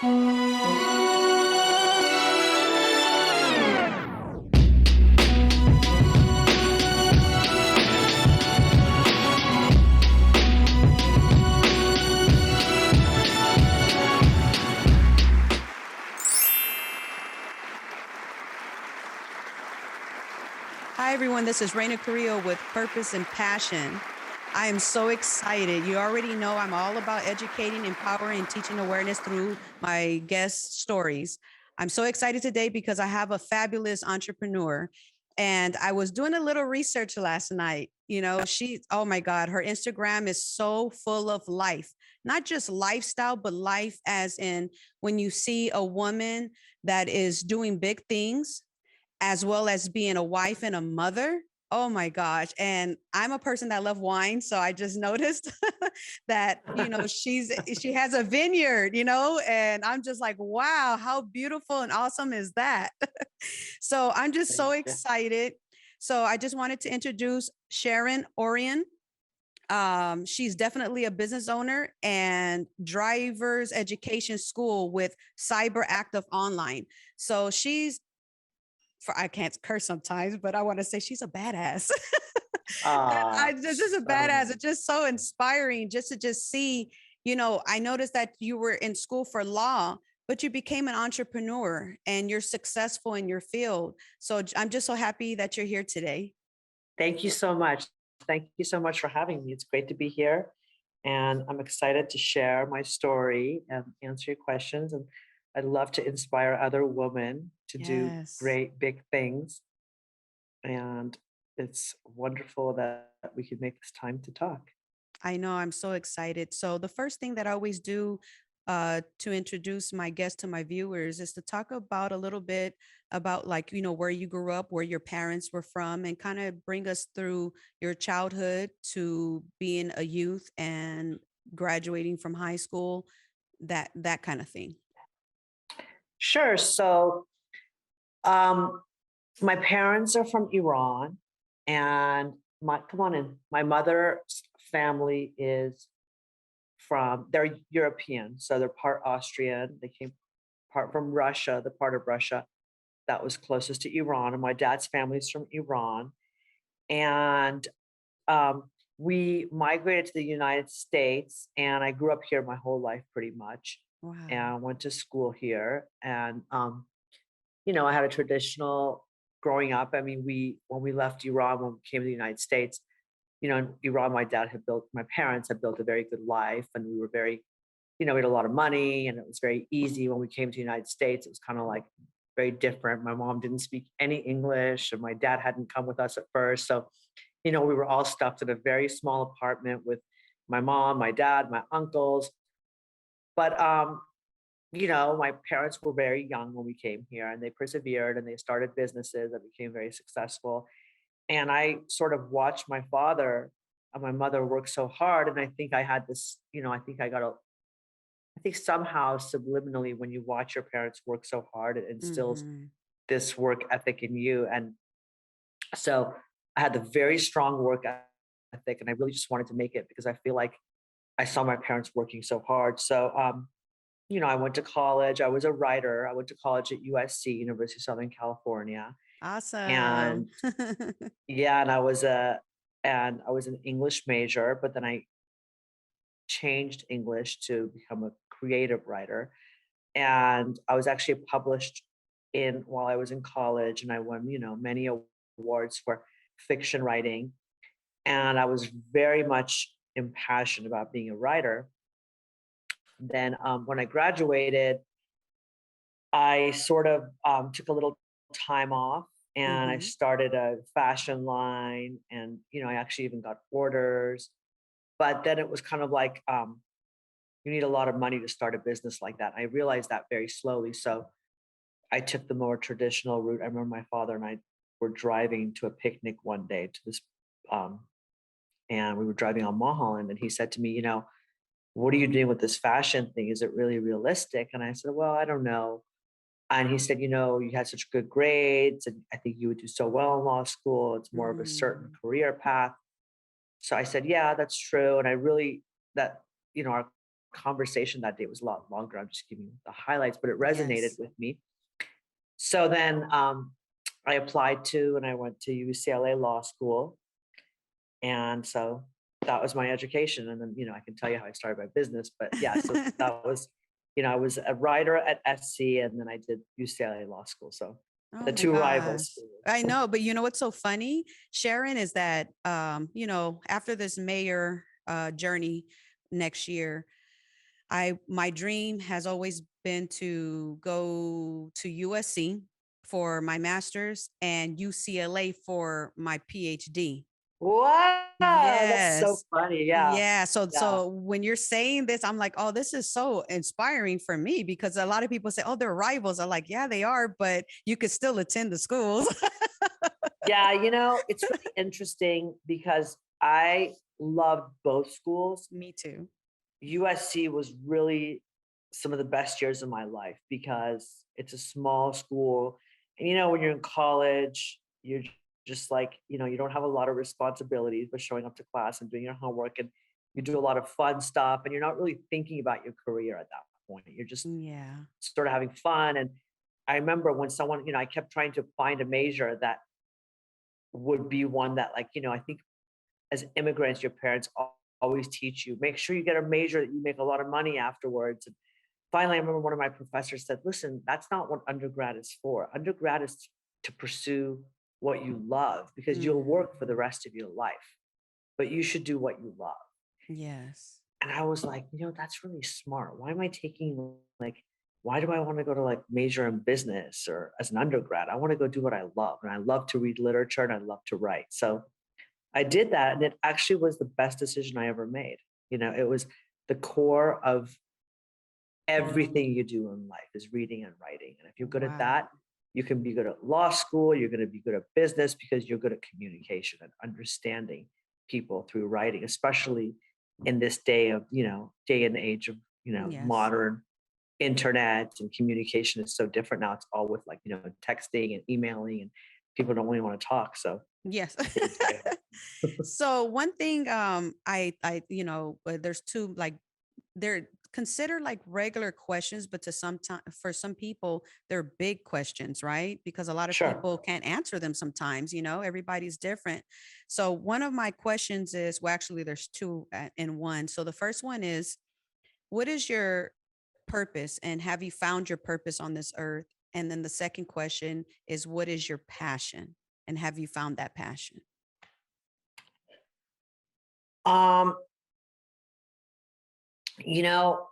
Hi, everyone. This is Raina Carrillo with Purpose and Passion. I am so excited. You already know I'm all about educating, empowering, and teaching awareness through my guest stories. I'm so excited today because I have a fabulous entrepreneur. And I was doing a little research last night. Oh my God, her Instagram is so full of life, not just lifestyle, but life as in when you see a woman that is doing big things as well as being a wife and a mother. Oh my gosh. And I'm a person that love wine. So I just noticed that, she has a vineyard, and I'm just like, wow, how beautiful and awesome is that? So I'm just so Yeah. excited. So I just wanted to introduce Sharon Ourian. She's definitely a business owner and driver's education school with CyberActive Online. So I can't curse sometimes, but I want to say she's a badass. This is a badass. It's just so inspiring just to just see, I noticed that you were in school for law, but you became an entrepreneur and you're successful in your field. So I'm just so happy that you're here today. Thank you so much. Thank you so much for having me. It's great to be here. And I'm excited to share my story and answer your questions. And I'd love to inspire other women to do Yes. great, big things. And it's wonderful that we could make this time to talk. I know. I'm so excited. So the first thing that I always do to introduce my guests to my viewers is to talk about a little bit about, like, where you grew up, where your parents were from, and kind of bring us through your childhood to being a youth and graduating from high school, that kind of thing. Sure. So, um, my parents are from Iran, and come on in. My mother's family is they're European, so they're part Austrian. They came part from Russia, the part of Russia that was closest to Iran. And my dad's family is from Iran. And um, we migrated to the United States, and I grew up here my whole life pretty much. And Wow. I went to school here. And, I had a traditional growing up. I mean, when we left Iran, when we came to the United States, in Iran, my parents had built a very good life, and we were very, we had a lot of money, and it was very easy. When we came to the United States, it was kind of like very different. My mom didn't speak any English, and my dad hadn't come with us at first. So, we were all stuffed in a very small apartment with my mom, my dad, my uncles. But, my parents were very young when we came here, and they persevered and they started businesses that became very successful. And I sort of watched my father and my mother work so hard. And I think I had this, I think somehow subliminally, when you watch your parents work so hard, it instills Hmm. this work ethic in you. And so I had the very strong work ethic, and I really just wanted to make it because I feel like I saw my parents working so hard. So, I went to college. I was a writer. I went to college at USC, University of Southern California. Awesome. And yeah, and I was an English major, but then I changed English to become a creative writer. And I was actually published in while I was in college, and I won, many awards for fiction writing. And I was very much impassioned about being a writer. Then when I graduated, I sort of took a little time off, and I Hmm. started a fashion line, and I actually even got orders. But then it was kind of like you need a lot of money to start a business like that. I realized that very slowly. So I took the more traditional route. I remember my father and I were driving to a picnic one day to this, um, and we were driving on Mulholland, and he said to me, what are you doing with this fashion thing? Is it really realistic? And I said, well, I don't know. And he said, you had such good grades, and I think you would do so well in law school. It's more of a certain Mm. career path. So I said, yeah, that's true. And I really, that, our conversation that day was a lot longer. I'm just giving you the highlights, but it resonated Yes. with me. So then I applied to and I went to UCLA Law School. And so that was my education. And then, I can tell you how I started my business, but yeah, so that was, I was a writer at SC and then I did UCLA Law School. So Oh the my two rival gosh. schools. I know, but you know what's so funny, Sharon, is that after this mayor journey next year, my dream has always been to go to USC for my master's and UCLA for my PhD. Wow, that's so Yes. funny. Yeah. Yeah. So Yeah. so when you're saying this, I'm like, oh, this is so inspiring for me because a lot of people say, oh, they're rivals. I'm like, yeah, they are, but you could still attend the schools. Yeah, it's really interesting because I loved both schools. Me too. USC was really some of the best years of my life because it's a small school. And when you're in college, you're just like, you don't have a lot of responsibilities but showing up to class and doing your homework and you do a lot of fun stuff and you're not really thinking about your career at that point. You're just Yeah. sort of having fun. And I remember when someone, I kept trying to find a major that would be one that like, I think as immigrants, your parents always teach you, make sure you get a major that you make a lot of money afterwards. And finally, I remember one of my professors said, listen, that's not what undergrad is for. Undergrad is to pursue what you love because you'll Mm, work for the rest of your life, but you should do what you love. yes. And I was like, that's really smart. Why am I taking why do I want to go to major in business or as an undergrad? I want to go do what I love. And I love to read literature and I love to write. So I did that, and it actually was the best decision I ever made. It was the core of everything you do in life is reading and writing. And if you're good at Wow. that, you can be good at law school, you're going to be good at business because you're good at communication and understanding people through writing, especially in this day and age of, Yes. modern internet and communication is so different now. It's all with texting and emailing and people don't really want to talk. So Yes. I think it's very hard. So one thing there's two like they're considered like regular questions, but to some time for some people, they're big questions, right? Because a lot of Sure. people can't answer them sometimes, everybody's different. So one of my questions is, well, actually there's two in one. So the first one is, what is your purpose and have you found your purpose on this earth? And then the second question is, what is your passion and have you found that passion? Um, you know,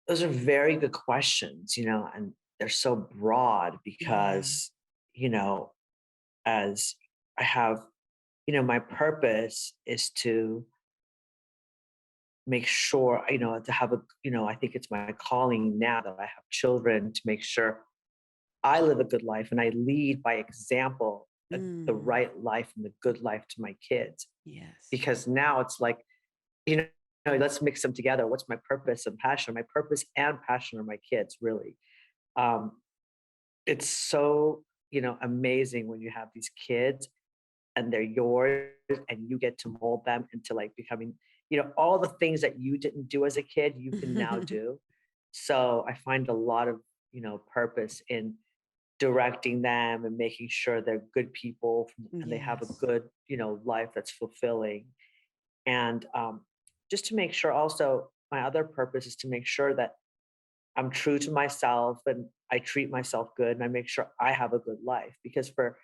those are very good questions, and they're so broad Yeah. because, as I have, my purpose is to make sure, to have I think it's my calling now that I have children to make sure I live a good life and I lead by example, the Mm, right life and the good life to my kids. yes. Because now it's like, you know, let's mix them together. What's my purpose and passion? My purpose and passion are my kids, really. Um, it's so, amazing when you have these kids and they're yours and you get to mold them into becoming, all the things that you didn't do as a kid, you can now do. So I find a lot of, purpose in directing them and making sure they're good people and they have a Yes. good, life that's fulfilling. And just to make sure also, my other purpose is to make sure that I'm true to myself and I treat myself good and I make sure I have a good life. Because for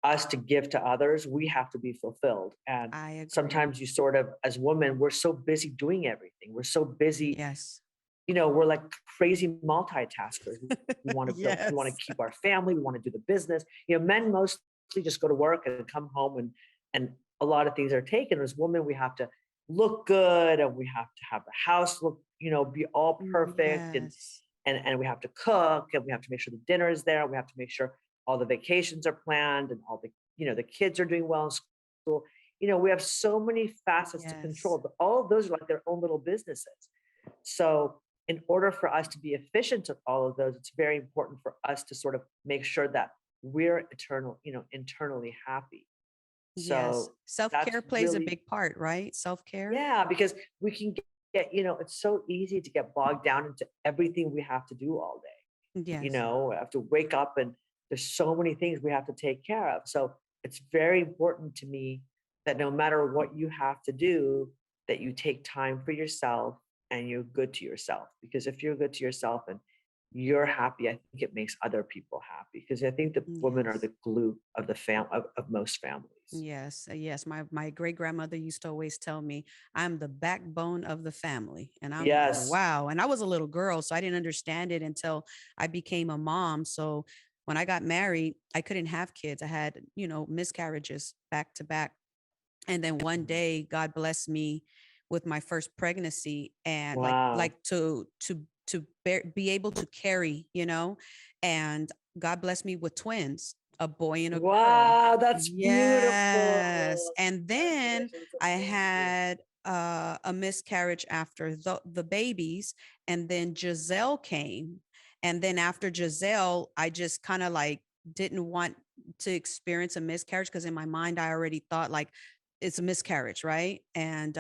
us to give to others, we have to be fulfilled. And I agree. sometimes you sort of, as women, we're so busy doing everything. We're so busy, Yes. we're like crazy multitaskers. We want to Yes. keep our family, we want to do the business. Men mostly just go to work and come home and a lot of things are taken. As women, we have to look good and we have to have the house look, be all perfect Yes. and we have to cook and we have to make sure the dinner is there. We have to make sure all the vacations are planned and all the, the kids are doing well in school. We have so many facets to Yes. control, but all of those are like their own little businesses. So in order for us to be efficient at all of those, it's very important for us to sort of make sure that we're internally happy. Yes. So that's Self-care plays a really, big part, right? Self-care. yeah, because we can it's so easy to get bogged down into everything we have to do all day. Yes. I have to wake up and there's so many things we have to take care of. So it's very important to me that no matter what you have to do, that you take time for yourself and you're good to yourself. Because if you're good to yourself and you're happy, I think it makes other people happy. Because I think that women are Yes. the glue of the of most families. Yes, yes. My great grandmother used to always tell me, "I'm the backbone of the family," and I'm like, Yes. "Wow!" And I was a little girl, so I didn't understand it until I became a mom. So when I got married, I couldn't have kids. I had, miscarriages back to back, and then one Mhm. day, God blessed me with my first pregnancy, and Wow. be able to carry, and God blessed me with twins, a boy and a girl. Wow, that's Yes. beautiful. And then Congratulations. That's I amazing. had a miscarriage after the babies, and then Giselle came. And then after Giselle, I just kind of like didn't want to experience a miscarriage because in my mind, I already thought like it's a miscarriage, right? And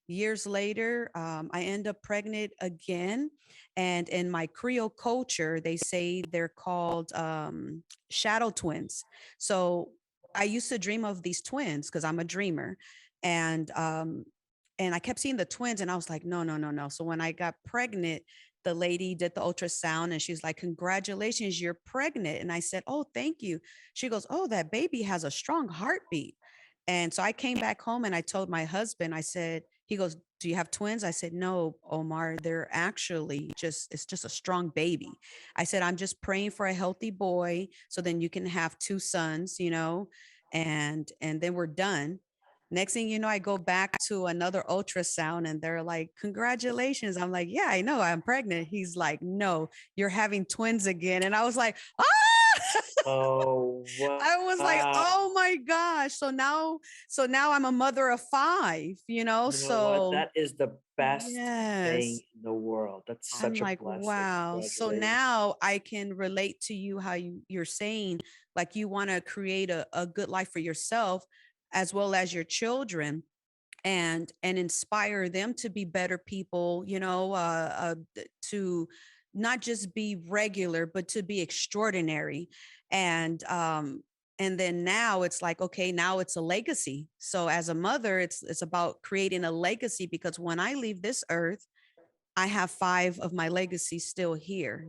years later, I end up pregnant again. And in my Creole culture, they say they're called shadow twins. So I used to dream of these twins because I'm a dreamer. And and I kept seeing the twins and I was like, no, no, no, no. So when I got pregnant, the lady did the ultrasound and she's like, congratulations, you're pregnant. And I said, oh, thank you. She goes, oh, that baby has a strong heartbeat. And so I came back home and I told my husband, I said, he goes, do you have twins? I said, no, Omar, they're actually it's just a strong baby. I said, I'm just praying for a healthy boy so then you can have two sons, and then we're done. Next thing you know, I go back to another ultrasound and they're like, congratulations. I'm like, yeah, I know I'm pregnant. He's like, no, you're having twins again. And I was like, ah, Oh, I was like, wow. oh my gosh. So now I'm a mother of five, You know what? so That is the best thing yes. in the world. That's I'm such a like, blessing. wow. So Congratulations. now I can relate to you how you're saying like you want to create a good life for yourself as well as your children and inspire them to be better people, to not just be regular but to be extraordinary. And then now it's like, okay, now it's a legacy. So as a mother, it's about creating a legacy because when I leave this earth, I have five of my legacy still here,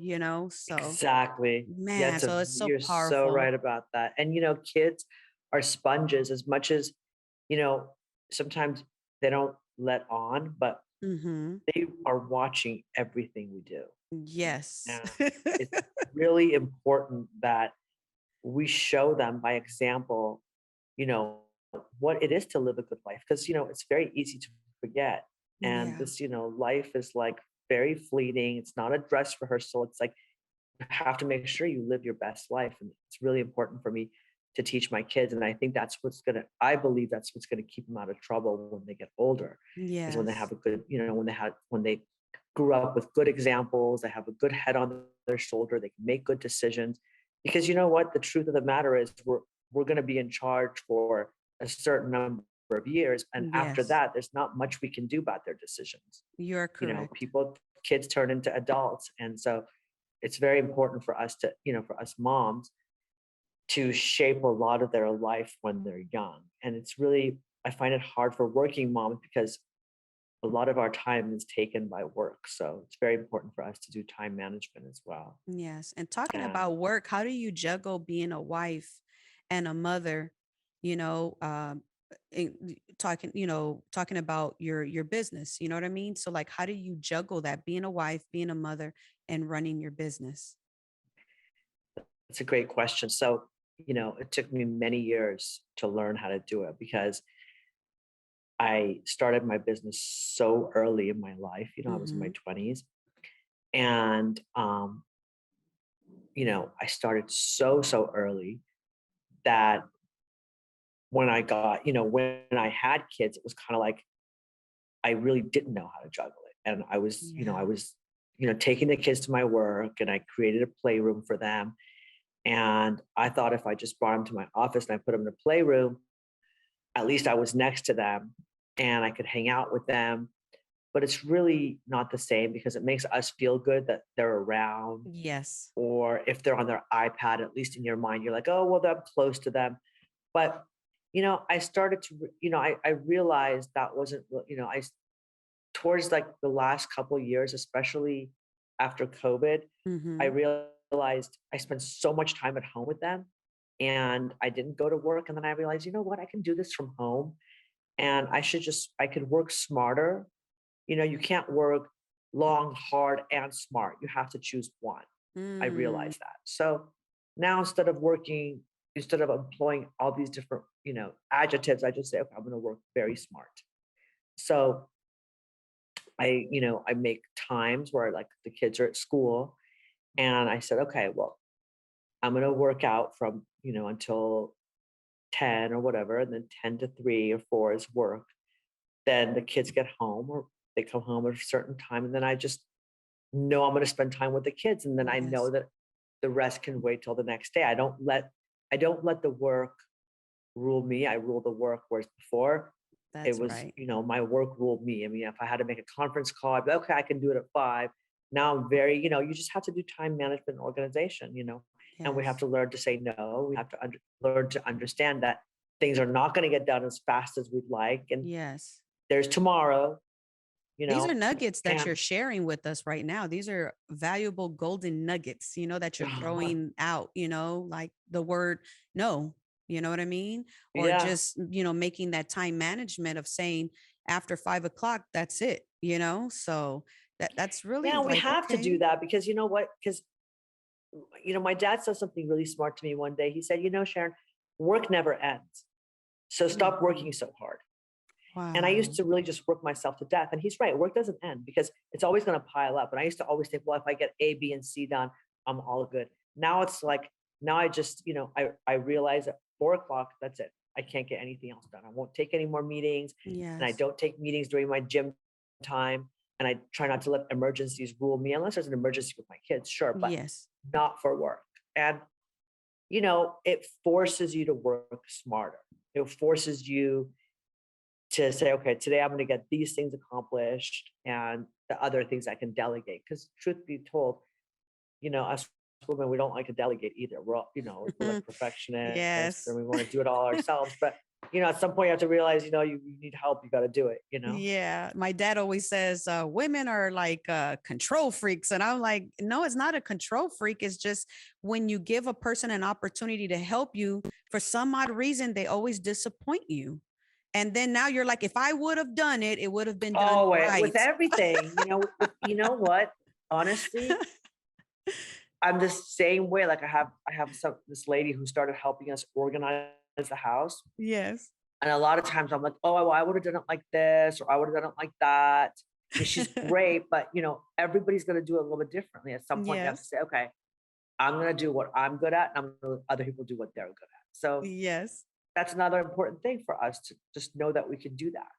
so Exactly. Yeah, man, so it's so you're so powerful. right about that. And kids are sponges as much as, you know, sometimes they don't let on, but Hmm. they are watching everything we do. Yes. And it's really important that we show them by example, you know, what it is to live a good life. Because, it's very easy to forget. And Yeah. this, life is like very fleeting. It's not a dress rehearsal. It's like you have to make sure you live your best life. And it's really important for me to teach my kids. And I think I believe that's what's gonna keep them out of trouble when they get older, is when they have Yes. a good, when they grew up with good examples, they have a good head on their shoulder, they can make good decisions. Because you know what? The truth of the matter is we're gonna be in charge for a certain number of years. And after Yes. that, there's not much we can do about their decisions. You're correct. Kids turn into adults. And so it's very important for us for us moms to shape a lot of their life when they're young. And it's really, I find it hard for working moms because a lot of our time is taken by work. So it's very important for us to do time management as well. Yes. And talking And about work, how do you juggle being a wife and a mother, you know, talking about your business, you know what I mean? So like how do you juggle that being a wife, being a mother and running your business? it's a great question. So, it took me many years to learn how to do it because I started my business so early in my life. I was in my Mhm. 20s. And I started so early that when I had kids, it was kind of like I really didn't know how to juggle it. And I Yeah. was, taking the kids to my work and I created a playroom for them. And I thought if I just brought them to my office and I put them in a playroom, at least I was next to them and I could hang out with them. but it's really not the same because it makes us feel good that they're around. Yes. Or if they're on their iPad, at least in your mind, you're like, oh, well, I'm close to them. But, I started to, I realized that wasn't, towards like the last couple of years, especially after COVID, I Mm-hmm. realized I spent so much time at home with them and I didn't go to work. And then I realized, you know what, I can do this from home and I could work smarter. You can't work long, hard, and smart. You have to choose one. I Mm. realize that. So now instead of employing all these different, adjectives, I just say, okay, I'm going to work very smart. So I make times where like the kids are at school and I said, okay, well, I'm going to work out from, until 10 or whatever, and then 10 to 3 or 4 is work. Then the kids get home or they come home at a certain time. And then I just know I'm going to spend time with the kids. And then I know Yes, that the rest can wait till the next day. I don't let the work rule me. I rule the work. Whereas before it that's was, right. my work ruled me. I mean, if I had to make a conference call, I'd be okay, I can do it at 5. Now I'm very, you just have to do time management and organization, and we have Yes. to learn to say no. We have to learn to understand that things are not going to get done as fast as we'd like. And Yes. there's tomorrow, you These are know, nuggets that you're and sharing with us right now. These are valuable golden nuggets, that you're throwing out, like the word no, you know what I mean? Or yeah, just, making that time management of saying after 5 o'clock, that's it, So that's really yeah, we like, have to do okay. that because you know what? Because my dad said something really smart to me one day. He said, Sharon, work never ends. So stop Mhm. working so hard. And I used Wow. to really just work myself to death. And he's right, work doesn't end because it's always going to pile up. And I used to always think, well, if I get A, B, and C done, I'm all good. Now it's like, now I just, I realize at 4 o'clock, that's it. I can't get anything else done. I won't take any more meetings. And I Yes. don't take meetings during my gym time. And I try not to let emergencies rule me unless there's an emergency with my kids, sure, but Yes. not for work. And, it forces you to work smarter. It forces you to say, okay, today I'm going to get these things accomplished and the other things I can delegate. Because truth be told, us women, we don't like to delegate either. We're all, we're like perfectionists and Yes. we want to do it all ourselves. But, at some point you have to realize, you need help. You got to do it. Yeah, my dad always says women are like control freaks. And I'm like, no, it's not a control freak. It's just when you give a person an opportunity to help you, for some odd reason, they always disappoint you. And then now you're like, if I would have done it, it would have been done Oh, with right. everything, you know what? Honestly, I'm the same way. Like I have this lady who started helping us organize the house. Yes. And a lot of times I'm like, oh, well, I would have done it like this, or I would have done it like that. And she's great, but everybody's going to do it a little bit differently. At some point, you have to Yes. say, okay, I'm going to do what I'm good at, and I'm going to let other people do what they're good at. So Yes. that's another important thing for us to just know that we can do that.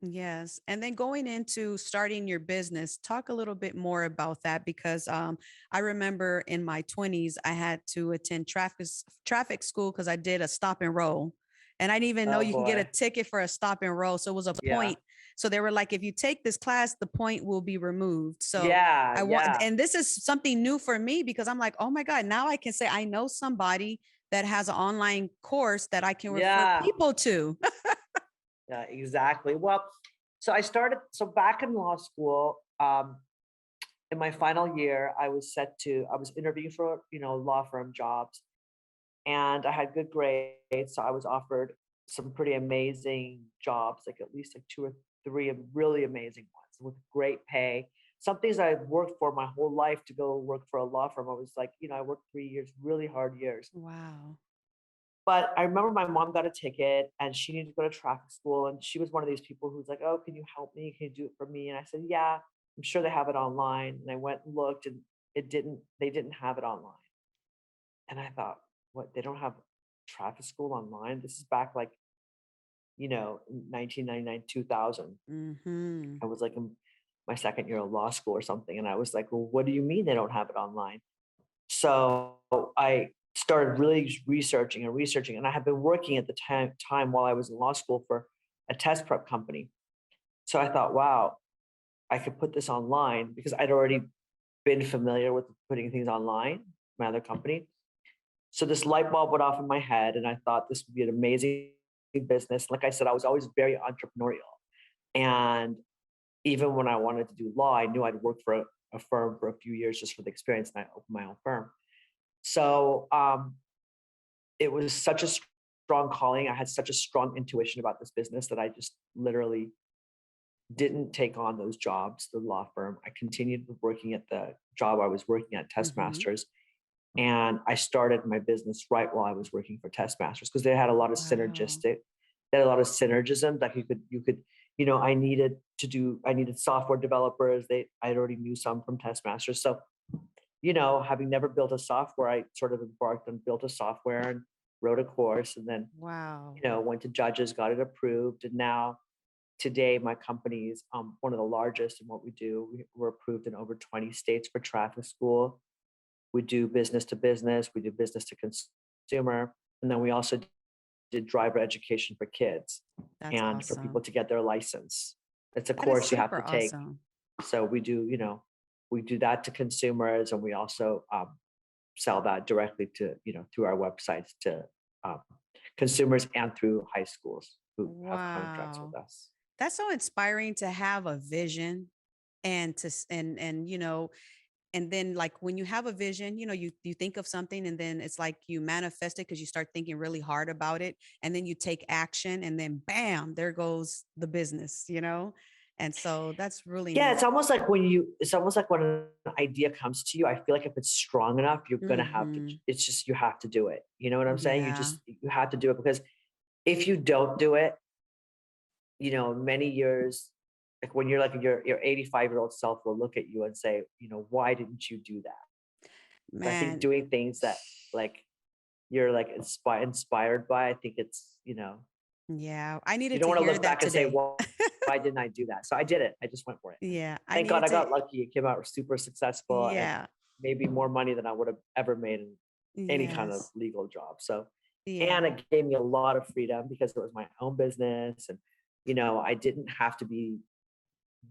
Yes. And then going into starting your business, talk a little bit more about that because I remember in my 20s, I had to attend traffic school because I did a stop and roll. And I didn't even know Oh you can get a boy, ticket for a stop and roll. So it was a yeah, point. So they were like, if you take this class, the point will be removed. So yeah, I want, yeah, and this is something new for me because I'm like, oh my God, now I can say I know somebody that has an online course that I can refer yeah, people to. yeah, exactly. Well, so back in law school, in my final year, I was interviewing for, law firm jobs and I had good grades. So I was offered some pretty amazing jobs, like at least like 2 or 3 really amazing ones with great pay. Some things I've worked for my whole life to go work for a law firm. I was like, I worked 3 years, really hard years. Wow. But I remember my mom got a ticket and she needed to go to traffic school. And she was one of these people who's like, oh, can you help me? Can you do it for me? And I said, yeah, I'm sure they have it online. And I went and looked and they didn't have it online. And I thought, what, they don't have traffic school online? This is back like, 1999, 2000. Hmm. I was like in my second year of law school or something. And I was like, well, what do you mean they don't have it online? So I started really researching and researching. And I had been working at the time while I was in law school for a test prep company. So I thought, wow, I could put this online because I'd already been familiar with putting things online, my other company. So this light bulb went off in my head, and I thought this would be an amazing business. Like I said, I was always very entrepreneurial. And even when I wanted to do law, I knew I'd work for a firm for a few years just for the experience, and I opened my own firm. So it was such a strong calling. I had such a strong intuition about this business that I just literally didn't take on those jobs, the law firm. I continued working at the job I was working at, Test Mm-hmm. Masters. And I started my business right while I was working for Test Masters because they had a lot of Wow. they had a lot of synergism that you could, I needed software developers. I'd already knew some from Test Masters. So, having never built a software, I sort of embarked on built a software and wrote a course, and then, Wow. went to judges, got it approved. And now today my company is one of the largest in what we do. We're approved in over 20 states for traffic school. We do business to business, we do business to consumer, and then we also did driver education for kids That's and for people awesome. to get their license. It's a That is course you have super to take. awesome. So we do that to consumers, and we also sell that directly to, through our websites to um, consumers and through high schools who have contracts with Wow. us. That's so inspiring to have a vision and and and then like when you have a vision, you think of something and then it's like you manifest it because you start thinking really hard about it and then you take action and then bam, there goes the business. And so that's really Yeah, neat. it's almost like when an idea comes to you, I feel like if it's strong enough, you're gonna have to, Hmm. it's just, you have to do it. You know what I'm saying? Yeah. You have to do it because if you don't do it, many years, like when you're like your 85-year-old self will look at you and say, why didn't you do that? So I think Man. doing things that like you're like inspired by, I think it's, Yeah, I you needed don't to want to hear look that back and say, today. well, why didn't I do that? So I did it. I just went for it. And Yeah, I thank God needed I to. got lucky. It came out super successful and Yeah. maybe more money than I would have ever made in any kind of Yes. legal job. So, and Yeah. it gave me a lot of freedom because it was my own business. And, I didn't have to be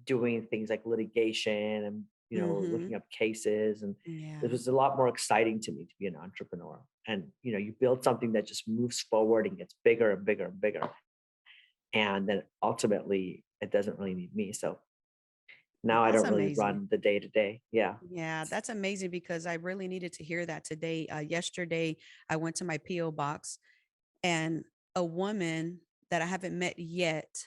doing things like litigation and, looking Hmm. up cases. And it Yeah. was a lot more exciting to me to be an entrepreneur. And, you build something that just moves forward and gets bigger and bigger and bigger. And then ultimately it doesn't really need me. So now I That's don't really amazing. run the day to day. Yeah. Yeah, that's amazing because I really needed to hear that today. Yesterday, I went to my P.O. box and a woman that I haven't met yet.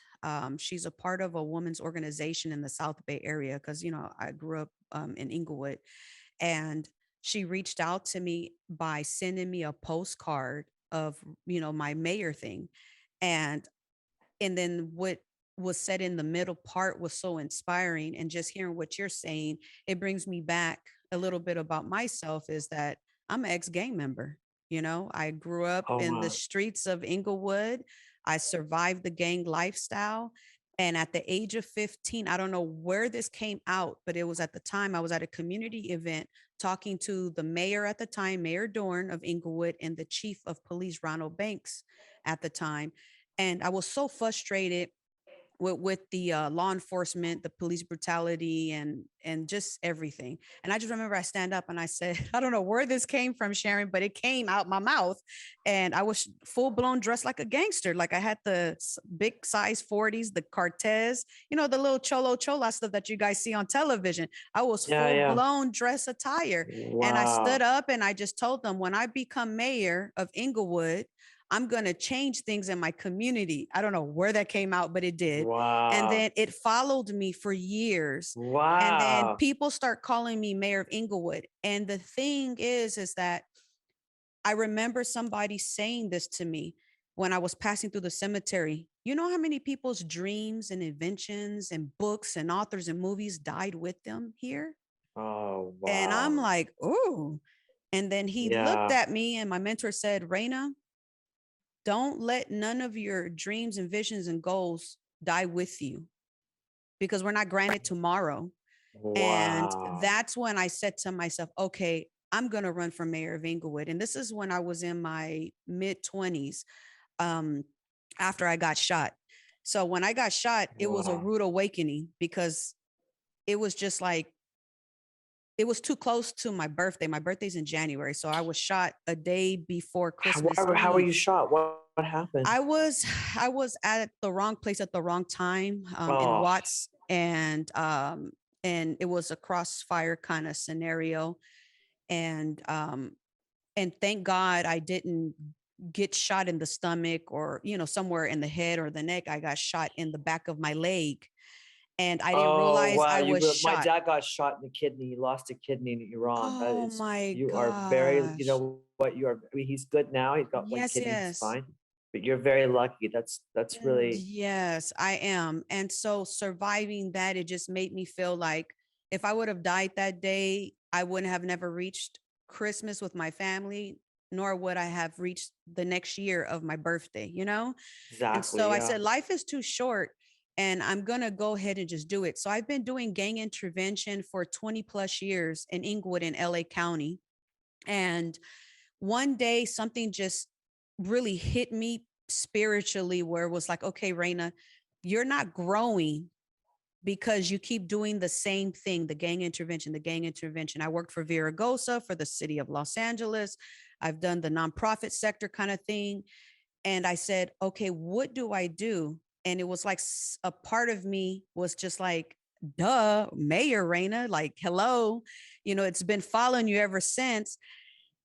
She's a part of a women's organization in the South Bay area because, I grew up in Inglewood. And she reached out to me by sending me a postcard of, my mayor thing. And then what was said in the middle part was so inspiring, and just hearing what you're saying, it brings me back a little bit about myself is that I'm an ex-gang member. I grew up Oh, in the wow. streets of Inglewood. I survived the gang lifestyle, and at the age of 15, I don't know where this came out, but it was at the time I was at a community event talking to the mayor at the time, Mayor Dorn of Inglewood, and the chief of police, Ronald Banks, at the time. And I was so frustrated with the law enforcement, the police brutality, and just everything. And I just remember I stand up and I said, I don't know where this came from, Sharon, but it came out my mouth, and I was full blown dressed like a gangster. Like I had the big size 40s, the Cortez, the little cholo chola stuff that you guys see on television. I was Yeah. full Yeah. blown dress attire, and I stood Wow. up and I just told them, when I become mayor of Inglewood, I'm going to change things in my community. I don't know where that came out, but it did. And Wow. then it followed me for years. And then Wow. people start calling me mayor of Inglewood. And the thing is that I remember somebody saying this to me when I was passing through the cemetery. You know how many people's dreams and inventions and books and authors and movies died with them here? Oh, And I'm wow. like, oh. And then he looked Yeah. at me and my mentor said, Raina, don't let none of your dreams and visions and goals die with you, because we're not granted tomorrow. And Wow. that's when I said to myself, okay, I'm going to run for mayor of Inglewood. And this is when I was in my mid 20s, um, after I got shot. So when I got shot, it was a Wow. rude awakening because it was just like, it was too close to my birthday. My birthday's in January. So I was shot a day before Christmas How were Eve. you shot? What happened? I was I was at the wrong place at the wrong time, in Oh, Watts, and it was a crossfire kind of scenario, and thank God I didn't get shot in the stomach or somewhere in the head or the neck. I got shot in the back of my leg, and I didn't oh, realize wow. I was My shot. dad got shot in the kidney. He lost a kidney in Iran. That Oh is, my you are very, you gosh. know what you are. I mean, he's good now. He's got one Yes, kidney. He's yes. fine. But you're very lucky. That's really, Yes, I am. And so surviving that, it just made me feel like if I would have died that day, I wouldn't have never reached Christmas with my family, nor would I have reached the next year of my birthday, you know? And so exactly, I yeah. said, life is too short and I'm going to go ahead and just do it. So I've been doing gang intervention for 20 plus years in Inglewood in LA County. And one day something just really hit me spiritually where it was like, okay, Raina, you're not growing because you keep doing the same thing, the gang intervention, the gang intervention. I worked for Viragosa for the city of Los Angeles. I've done the nonprofit sector kind of thing. And I said, okay, what do I do? And it was like a part of me was just like, duh, Mayor Raina, like, hello, it's been following you ever since.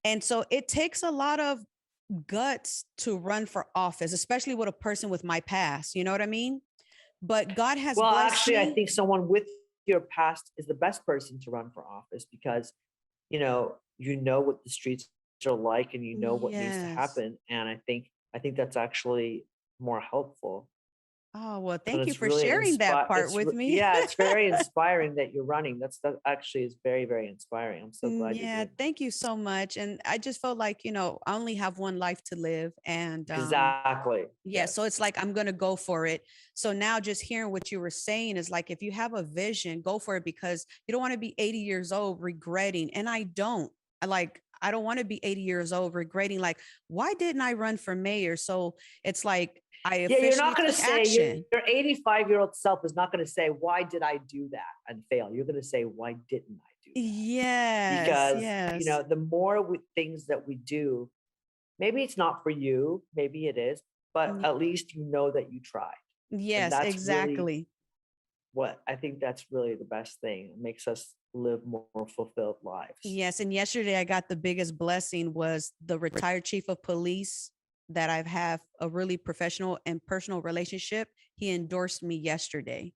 And so it takes a lot of guts to run for office, especially with a person with my past. You know what I mean? But God has Well, blessed actually, I me. think someone with your past is the best person to run for office because, you know what the streets are like and you know what needs to Yes. happen. And I think that's actually more helpful. Oh, well, And thank you it's for really sharing that part with me. yeah, it's very inspiring that you're running. That actually is very, very inspiring. I'm so glad you're Yeah, doing that. thank you so much. And I just felt like, I only have one life to live. And Exactly. yeah, so Yes. it's like I'm gonna go for it. So now just hearing what you were saying is like if you have a vision, go for it because you don't want to be 80 years old regretting. And I don't. I don't want to be 80 years old regretting like why didn't I run for mayor? So it's like I Yeah, you're not officially going to took say action. your 85-year-old self is not going to say, "Why did I do that?" and fail. You're going to say, "Why didn't I do that?" Yes, Because, yes, the more things that we do, maybe it's not for you, maybe it is, but y- at least you know that you tried. And yes, that's really exactly. what I think that's really the best thing. It makes us live more fulfilled lives. Yes, and yesterday I got the biggest blessing was the retired chief of police that I've have a really professional and personal relationship. He endorsed me yesterday.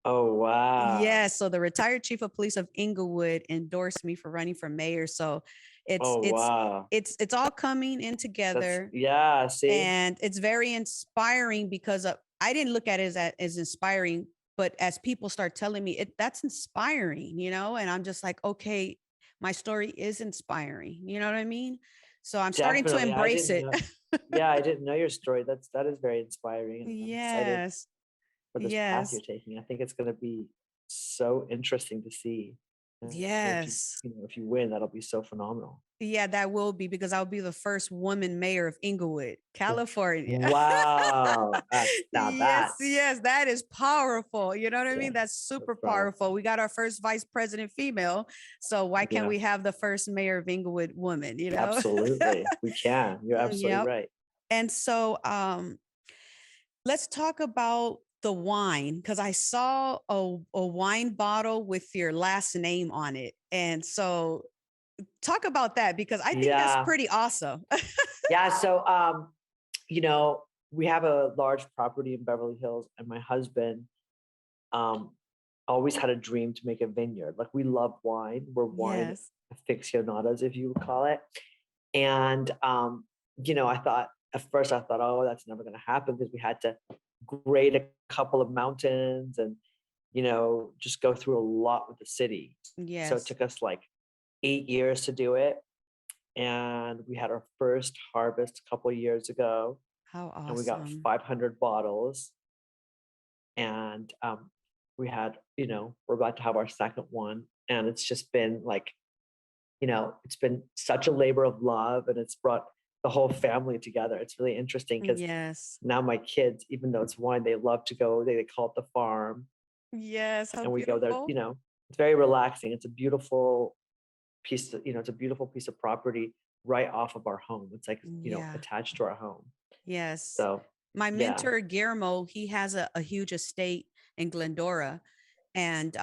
Oh, wow. Yes, so the retired chief of police of Inglewood endorsed me for running for mayor. So it's Oh, it's wow. it's all coming in That's, together yeah, see? and it's very inspiring because I didn't look at it as inspiring, but as people start telling me that's inspiring, and I'm just like, okay, my story is inspiring. You know what I mean? So I'm starting to Definitely. I embrace didn't it. know. Yeah, I didn't know your story. That is very inspiring, and I'm excited Yes. for this path you're Yes. taking. I think it's going to be so interesting to see. And Yes. if you win, that'll be so phenomenal. Yeah, that will be because I'll be the first woman mayor of Inglewood, California. Wow, Yes, that's yes, that is powerful. You know what I yeah, mean? That's that's super powerful. powerful. We got our first vice president female. So why can't Yeah, we have the first mayor of Inglewood woman? absolutely. We can. You're absolutely Yep. right. And so let's talk about the wine because I saw a wine bottle with your last name on it. And so talk about that because I think that's Yeah, pretty awesome. yeah. So, we have a large property in Beverly Hills, and my husband um, always had a dream to make a vineyard. Like we love wine. We're wine Yes. aficionados, if you would call it. And I thought at first oh, that's never going to happen because we had to grade a couple of mountains and just go through a lot with the city. So it Yes. took us like 8 years to do it. And we had our first harvest a couple of years ago, How and we got awesome. 500 bottles. And we're about to have our second one. And it's just been like, it's been such a labor of love, and it's brought the whole family together. It's really interesting because Yes. now my kids, even though it's wine, they love to go, they call it the farm. Yes, how And we go there, beautiful. it's very relaxing. It's a beautiful it's a beautiful piece of property right off of our home. It's like, Yeah. attached to our home. Yes. So My yeah. mentor, Guillermo, he has a huge estate in Glendora. And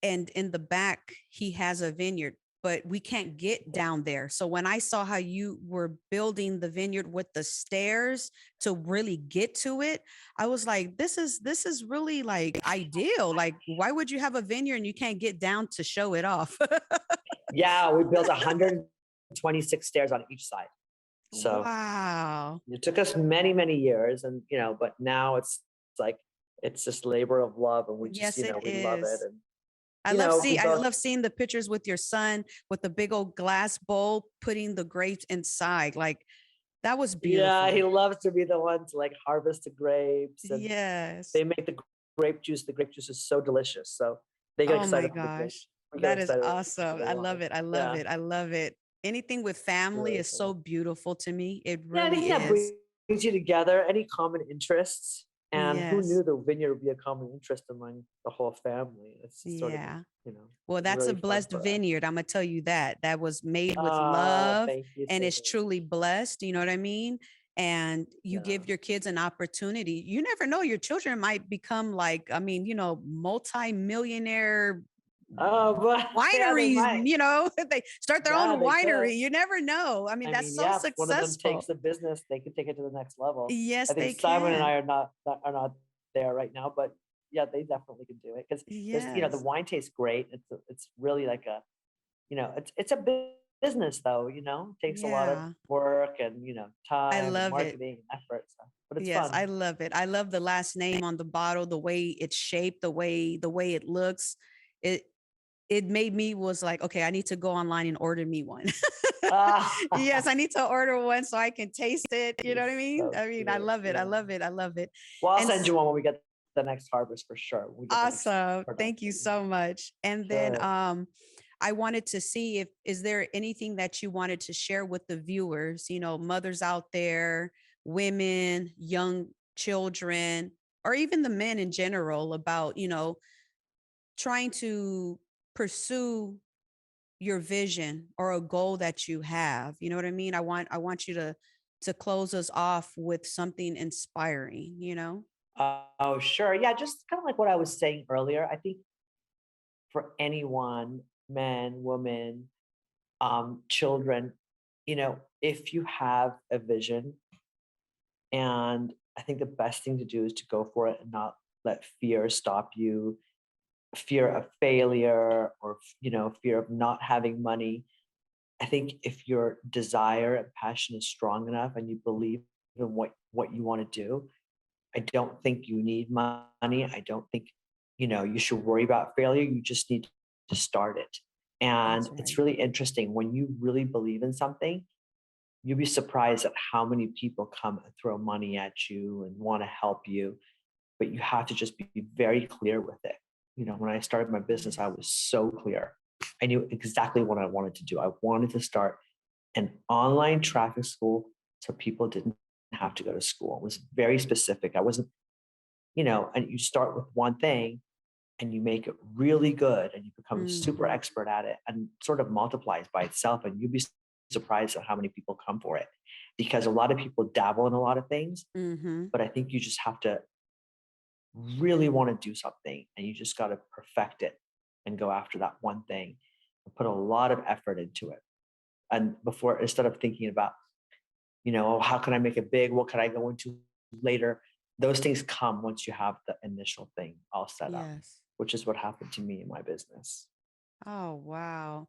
and in the back he has a vineyard, but we can't get down there. So when I saw how you were building the vineyard with the stairs to really get to it, I was like, this is really like ideal. Like, why would you have a vineyard and you can't get down to show it off? Yeah, we built 126 stairs on each side. So Wow. it took us many, many years, and but now it's like it's just labor of love, and we just Yes, it we love it, is. and we I both. love seeing the pictures with your son with the big old glass bowl putting the grapes inside. Like, that was Yeah, he beautiful. loves to be the one to like harvest the grapes, and Yes. they make the grape juice. The grape juice is so delicious, so they get Oh my excited for the grapes. gosh. We get That is excited for awesome. the I love wine. it. I love Yeah, it. I love it. Anything with family really is cool. so beautiful to me. It Yeah, really anything that is. brings you together, any common interests. And who Yes. knew the vineyard would be a common interest among the whole family? It's just sort of, Yeah. Well, it's that's a really fun blessed for us. vineyard. I'm gonna tell you that. That was made with Ah, love thank you and so it's truly much. blessed. You know what I mean? And you Yeah. give your kids an opportunity. You never know, your children might become like, I mean, multi-millionaire Oh, but yeah, they wineries, might. they start their own Yeah, they could. winery. You never know. I mean, I that's mean, so yeah, if one of them takes successful. the business, they could take it to the next level. Yes, I think they Simon and I can. are not there right now, but yeah, they definitely can do it because the Yes. wine tastes great. It's really like it's a business though. It takes a lot of Yeah. work and I time and love it. marketing and effort. So, but it's Yes, fun. I love it. I love the last name on the bottle, the way it's shaped, the way it looks. It it made me was like, okay, I need to go online and order me one. Yes, I need to order one so I can taste it. You know what I It's mean? so I mean, I cute. love it. I Yeah. love it. I love it. Well, I'll And send you one when we get the next harvest for sure. When we get the next awesome. Thank you production. so much. And then Sure. I wanted to see if is there anything that you wanted to share with the viewers, mothers out there, women, young children, or even the men in general about, trying to pursue your vision or a goal that you have. You know what I mean? I want you to close us off with something inspiring. Oh, sure. Yeah, just kind of like what I was saying earlier. I think for anyone, men, women, children, if you have a vision, and I think the best thing to do is to go for it and not let fear stop you, fear of failure or fear of not having money. I think if your desire and passion is strong enough and you believe in what you want to do, I don't think you need money. I don't think, you should worry about failure. You just need to start it. And That's it's right. really interesting when you really believe in something, you'll be surprised at how many people come and throw money at you and want to help you. But you have to just be very clear with it. When I started my business, I Yes. was so clear. I knew exactly what I wanted to do. I wanted to start an online traffic school so people didn't have to go to school. It was very specific. I wasn't, and you start with one thing and you make it really good and you become a super Hmm. expert at it and sort of multiplies by itself. And you'd be surprised at how many people come for it because a lot of people dabble in a lot of things. Hmm. But I think you just have to really want to do something and you just got to perfect it and go after that one thing and put a lot of effort into it. And before, instead of thinking about, oh, how can I make it big? What can I go into later? Those things come once you have the initial thing all set up, Yes. which is what happened to me in my business. Oh, wow.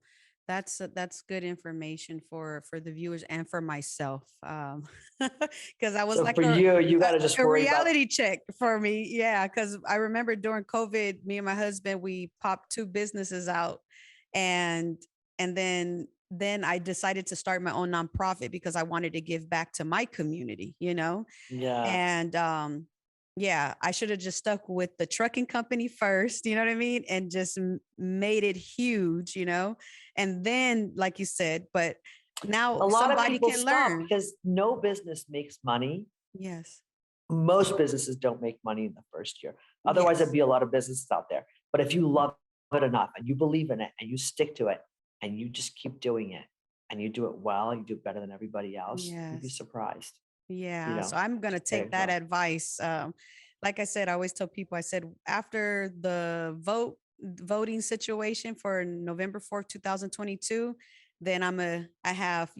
That's good information for the viewers and for myself. Because I was So like for you, you got to just a worry about. reality check for me. Yeah, because I remember during COVID, me and my husband, we popped two businesses out, and and then I decided to start my own nonprofit because I wanted to give back to my community. Yeah. And yeah, I should have just stuck with the trucking company first, you know what I mean? And just made it huge. And then, like you said, but now A lot of somebody people can stop learn. because no business makes money. Yes. Most businesses don't make money in the first year. Otherwise, Yes. there'd be a lot of businesses out there. But if you love it enough and you believe in it and you stick to it and you just keep doing it and you do it well, you do it better than everybody else, you'd be Yes. surprised. Yeah. So I'm going to There you take that go. advice. Like I said, I always tell people, I said, after the voting situation for November 4th, 2022, then I have,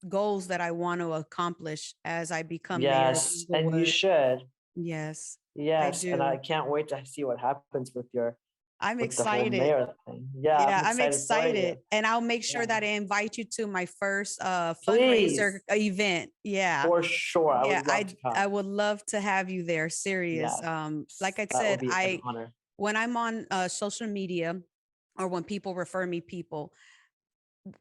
goals that I want to accomplish as I become mayor of Yes, and you Inglewood. should. Yes, I Yes, and I do. can't wait to see what happens I'm with the whole excited. mayor thing. Yeah, Yeah, I'm I'm excited for you. excited. And I'll make sure Yeah. that I invite you to my first fundraiser Please, event. Yeah. for sure. I Yeah, would love to I come. would love to have you there. Serious. Yes, Like I that would said, be an honor. when I'm on social media or when people refer me people,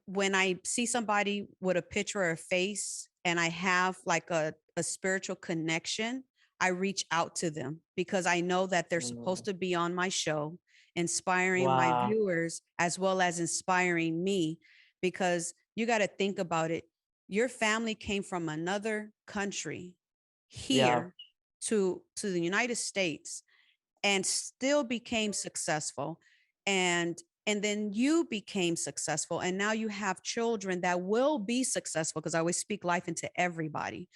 when I see somebody with a picture or a face and I have like a spiritual connection, I reach out to them because I know that they're supposed Mm, to be on my show, inspiring my wow. viewers as well as inspiring me. Because you got to think about it. Your family came from another country Yeah. here to the United States and still became successful, and then you became successful, and now you have children that will be successful, because I always speak life into everybody.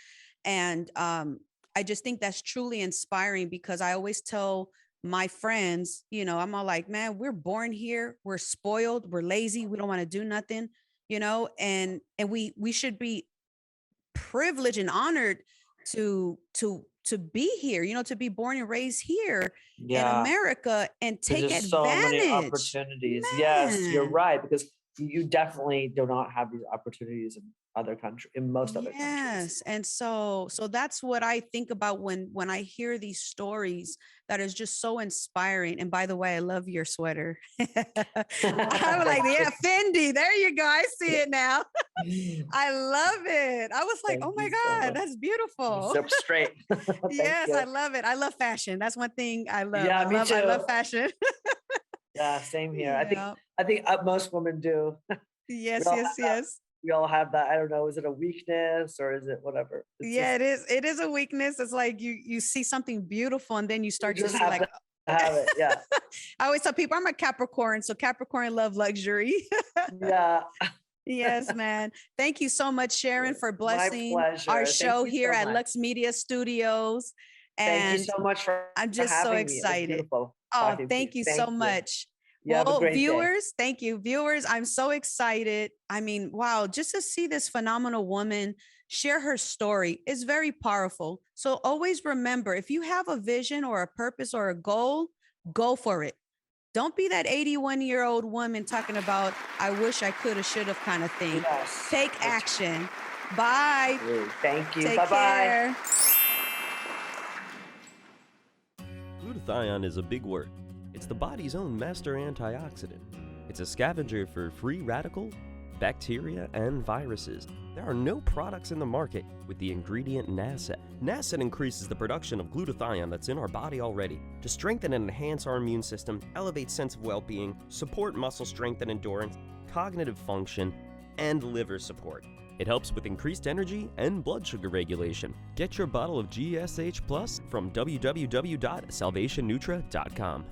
And I just think that's truly inspiring, because I always tell my friends, I'm all like, man, we're born here, we're spoiled, we're lazy, we don't want to do nothing, and we should be privileged and honored to be here, to be born and raised here in Yeah. America and There's take just so many advantage. opportunities. Yes, you're Man. right, because you definitely do not have these opportunities in most other countries. Yes. And so that's what I think about when I hear these stories that is just so inspiring. And by the way, I love your sweater. I'm like, Thank you. yeah, Fendi. There you go. I see it now. I love it. I was like, Thank oh my you so God, much. that's You're beautiful. so straight. Thank Yes, you. I love it. I love fashion. That's one thing I love. Yeah, me I love too. fashion. Yeah, same here. Yeah. I think most women do. We Yes, all yes, have that. yes. We all have that. I don't know. Is it a weakness or is it whatever? It's Yeah, just it is. It is a weakness. It's like you see something beautiful and then you you start to just see have like to have it. Yeah. I always tell people I'm a Capricorn, so Capricorn love luxury. Yeah. Yes, man. Thank you so much, Sharon, for My blessing our pleasure. Thank show you here so at much. Lux Media Studios. Thank you And so much I'm for just so having me. It was excited. beautiful Oh, talking to you. thank you so Thank you. much. You have a Well, great day. viewers, thank you. Viewers, I'm so excited. I mean, wow, just to see this phenomenal woman share her story is very powerful. So always remember, if you have a vision or a purpose or a goal, go for it. Don't be that 81-year-old woman talking about, I wish I could have, should have kind of thing. Yes. Take That's action. Bye. true. Thank you. Take Bye-bye. care. Glutathione is a big word. It's the body's own master antioxidant. It's a scavenger for free radicals, bacteria, and viruses. There are no products in the market with the ingredient NASET. NASET increases the production of glutathione that's in our body already to strengthen and enhance our immune system, elevate sense of well-being, support muscle strength and endurance, cognitive function, and liver support. It helps with increased energy and blood sugar regulation. Get your bottle of GSH Plus from www.salvationnutra.com.